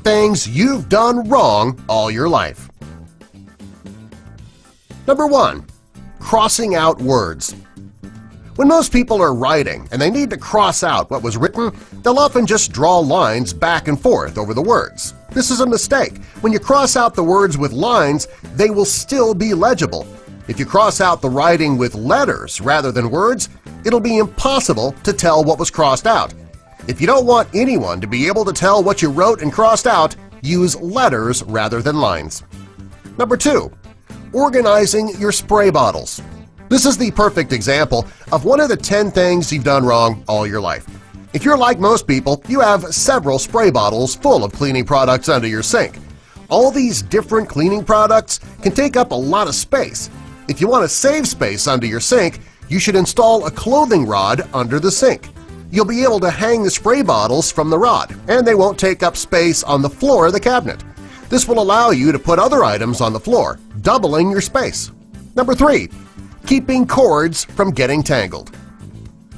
things you've done wrong all your life. Number 1. Crossing out words. When most people are writing and they need to cross out what was written, they'll often just draw lines back and forth over the words. This is a mistake. When you cross out the words with lines, they will still be legible. If you cross out the writing with letters rather than words, it'll be impossible to tell what was crossed out. If you don't want anyone to be able to tell what you wrote and crossed out, use letters rather than lines. Number 2. Organizing your spray bottles. This is the perfect example of one of the 10 things you've done wrong all your life. If you're like most people, you have several spray bottles full of cleaning products under your sink. All these different cleaning products can take up a lot of space. If you want to save space under your sink, you should install a clothing rod under the sink. You'll be able to hang the spray bottles from the rod, and they won't take up space on the floor of the cabinet. This will allow you to put other items on the floor, doubling your space. Number 3. Keeping cords from getting tangled.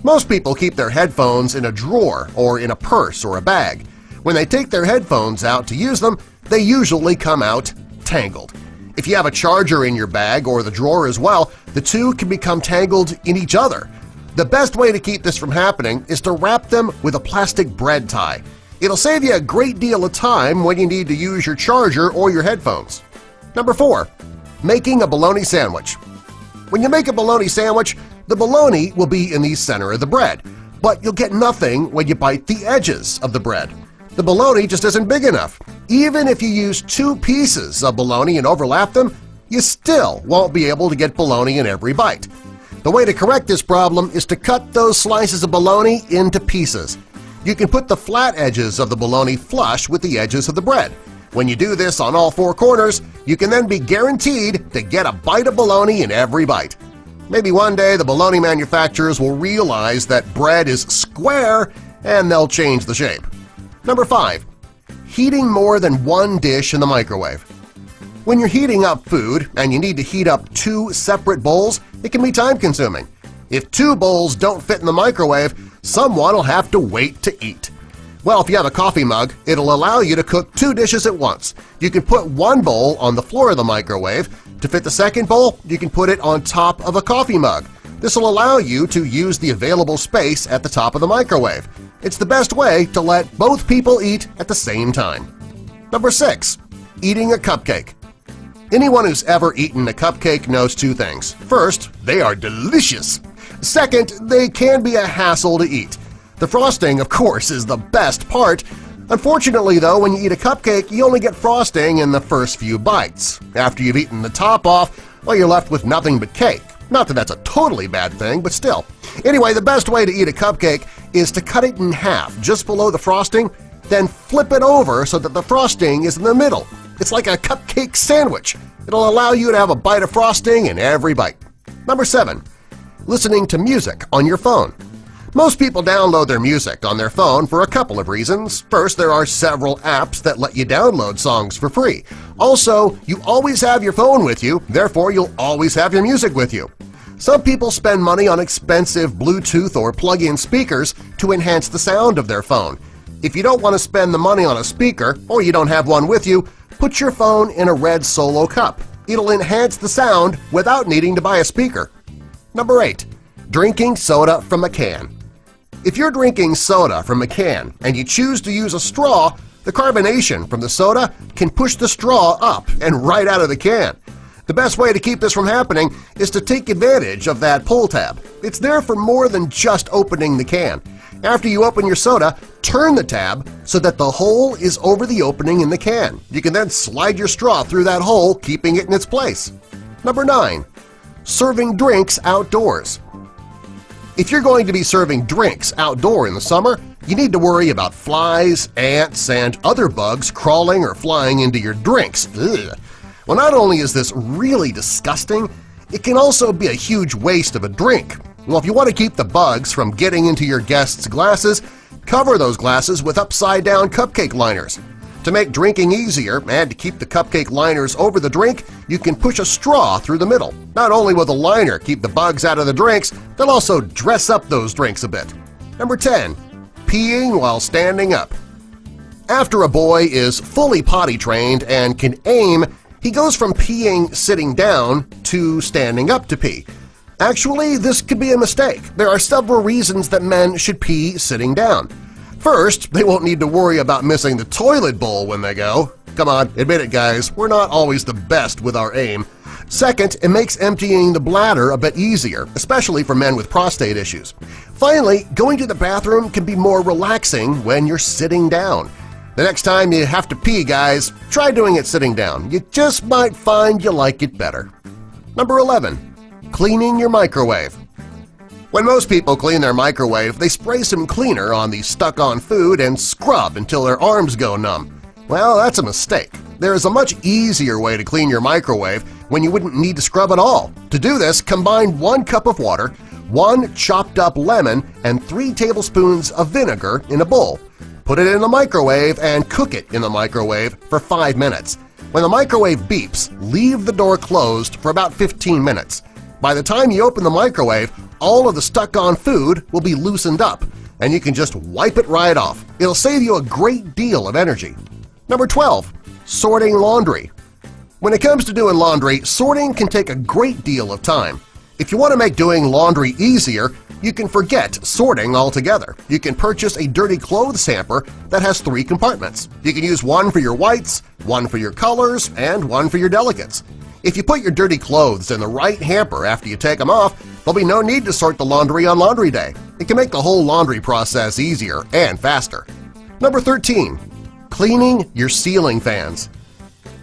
Most people keep their headphones in a drawer or in a purse or a bag. When they take their headphones out to use them, they usually come out tangled. If you have a charger in your bag or the drawer as well, the two can become tangled in each other. The best way to keep this from happening is to wrap them with a plastic bread tie. It'll save you a great deal of time when you need to use your charger or your headphones. Number 4. Making a bologna sandwich. When you make a bologna sandwich, the bologna will be in the center of the bread, but you'll get nothing when you bite the edges of the bread. The bologna just isn't big enough. Even if you use 2 pieces of bologna and overlap them, you still won't be able to get bologna in every bite. The way to correct this problem is to cut those slices of bologna into pieces. You can put the flat edges of the bologna flush with the edges of the bread. When you do this on all 4 corners, you can then be guaranteed to get a bite of bologna in every bite. Maybe one day the bologna manufacturers will realize that bread is square and they'll change the shape. Number 5. Heating more than 1 dish in the microwave. When you're heating up food and you need to heat up 2 separate bowls, it can be time-consuming. If 2 bowls don't fit in the microwave, someone will have to wait to eat. Well, if you have a coffee mug, it'll allow you to cook 2 dishes at once. You can put 1 bowl on the floor of the microwave. To fit the second bowl, you can put it on top of a coffee mug. This will allow you to use the available space at the top of the microwave. It's the best way to let both people eat at the same time. Number 6. Eating a cupcake. Anyone who's ever eaten a cupcake knows 2 things. First, they are delicious. Second, they can be a hassle to eat. The frosting, of course, is the best part. Unfortunately, though, when you eat a cupcake, you only get frosting in the first few bites. After you've eaten the top off, well, you're left with nothing but cake. Not that that's a totally bad thing, but still. Anyway, the best way to eat a cupcake is to cut it in half just below the frosting, then flip it over so that the frosting is in the middle. It's like a cupcake sandwich. It'll allow you to have a bite of frosting in every bite. Number 7. Listening to music on your phone. Most people download their music on their phone for a couple of reasons. First, there are several apps that let you download songs for free. Also, you always have your phone with you, therefore you'll always have your music with you. Some people spend money on expensive Bluetooth or plug-in speakers to enhance the sound of their phone. If you don't want to spend the money on a speaker or you don't have one with you, put your phone in a red Solo cup. It'll enhance the sound without needing to buy a speaker. Number 8. Drinking soda from a can. If you're drinking soda from a can and you choose to use a straw, the carbonation from the soda can push the straw up and right out of the can. The best way to keep this from happening is to take advantage of that pull tab. It's there for more than just opening the can. After you open your soda, turn the tab so that the hole is over the opening in the can. You can then slide your straw through that hole, keeping it in its place. Number 9. Serving drinks outdoors. If you're going to be serving drinks outdoor in the summer, you need to worry about flies, ants, and other bugs crawling or flying into your drinks. Ugh. Well, not only is this really disgusting, it can also be a huge waste of a drink. Well, if you want to keep the bugs from getting into your guests' glasses, cover those glasses with upside-down cupcake liners. To make drinking easier and to keep the cupcake liners over the drink, you can push a straw through the middle. Not only will the liner keep the bugs out of the drinks, they'll also dress up those drinks a bit. Number 10. Peeing while standing up. After a boy is fully potty trained and can aim, he goes from peeing sitting down to standing up to pee. Actually, this could be a mistake. There are several reasons that men should pee sitting down. First, they won't need to worry about missing the toilet bowl when they go. Come on, admit it, guys, we're not always the best with our aim. Second, it makes emptying the bladder a bit easier, especially for men with prostate issues. Finally, going to the bathroom can be more relaxing when you're sitting down. The next time you have to pee, guys, try doing it sitting down. You just might find you like it better. Number 11. Cleaning your microwave. When most people clean their microwave, they spray some cleaner on the stuck-on food and scrub until their arms go numb. Well, that's a mistake. There is a much easier way to clean your microwave when you wouldn't need to scrub at all. To do this, combine 1 cup of water, 1 chopped-up lemon, and 3 tablespoons of vinegar in a bowl. Put it in the microwave and cook it in the microwave for 5 minutes. When the microwave beeps, leave the door closed for about 15 minutes. By the time you open the microwave, all of the stuck-on food will be loosened up, and you can just wipe it right off. It'll save you a great deal of energy. Number 12. Sorting laundry. When it comes to doing laundry, sorting can take a great deal of time. If you want to make doing laundry easier, you can forget sorting altogether. You can purchase a dirty clothes hamper that has 3 compartments. You can use one for your whites, one for your colors, and one for your delicates. If you put your dirty clothes in the right hamper after you take them off, there'll be no need to sort the laundry on laundry day. It can make the whole laundry process easier and faster. Number 13. Cleaning your ceiling fans.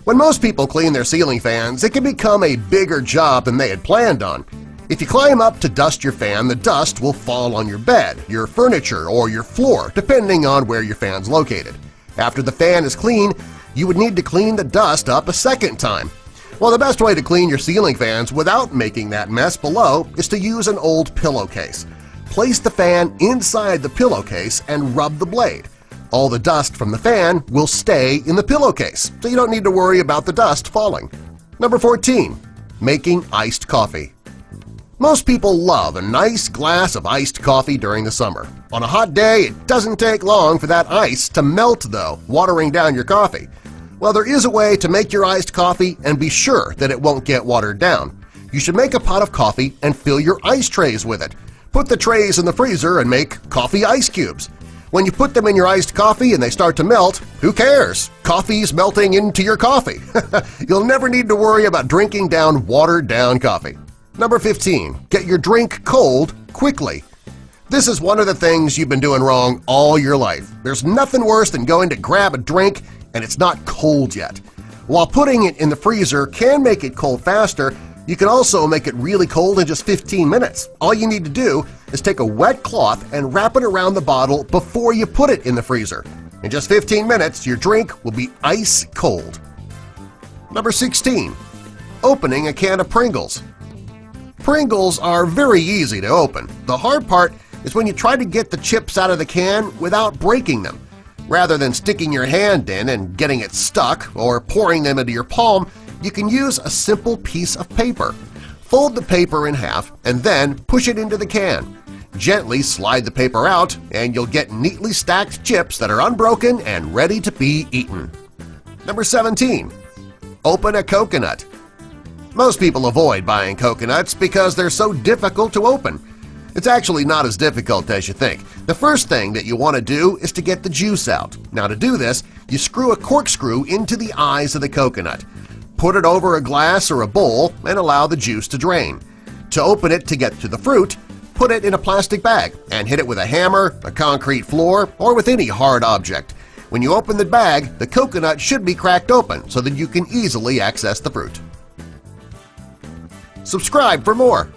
When most people clean their ceiling fans, it can become a bigger job than they had planned on. If you climb up to dust your fan, the dust will fall on your bed, your furniture, or your floor, depending on where your fan's located. After the fan is clean, you would need to clean the dust up a second time. Well, the best way to clean your ceiling fans without making that mess below is to use an old pillowcase. Place the fan inside the pillowcase and rub the blade. All the dust from the fan will stay in the pillowcase, so you don't need to worry about the dust falling. Number 14. Making iced coffee. Most people love a nice glass of iced coffee during the summer. On a hot day, it doesn't take long for that ice to melt, though, watering down your coffee. Well, there is a way to make your iced coffee and be sure that it won't get watered down. You should make a pot of coffee and fill your ice trays with it. Put the trays in the freezer and make coffee ice cubes. When you put them in your iced coffee and they start to melt, who cares? Coffee's melting into your coffee. You'll never need to worry about drinking down watered-down coffee. Number 15. Get your drink cold quickly. This is one of the things you've been doing wrong all your life. There's nothing worse than going to grab a drink and it's not cold yet. While putting it in the freezer can make it cold faster, you can also make it really cold in just 15 minutes. All you need to do is take a wet cloth and wrap it around the bottle before you put it in the freezer. In just 15 minutes, your drink will be ice cold. Number 16. Opening a can of Pringles. Pringles are very easy to open. The hard part is when you try to get the chips out of the can without breaking them. Rather than sticking your hand in and getting it stuck or pouring them into your palm, you can use a simple piece of paper. Fold the paper in half and then push it into the can. Gently slide the paper out and you'll get neatly stacked chips that are unbroken and ready to be eaten. Number 17. Open a coconut. Most people avoid buying coconuts because they're so difficult to open. It's actually not as difficult as you think. The first thing that you want to do is to get the juice out. Now to do this, you screw a corkscrew into the eyes of the coconut. Put it over a glass or a bowl and allow the juice to drain. To open it to get to the fruit, put it in a plastic bag and hit it with a hammer, a concrete floor, or with any hard object. When you open the bag, the coconut should be cracked open so that you can easily access the fruit. Subscribe for more.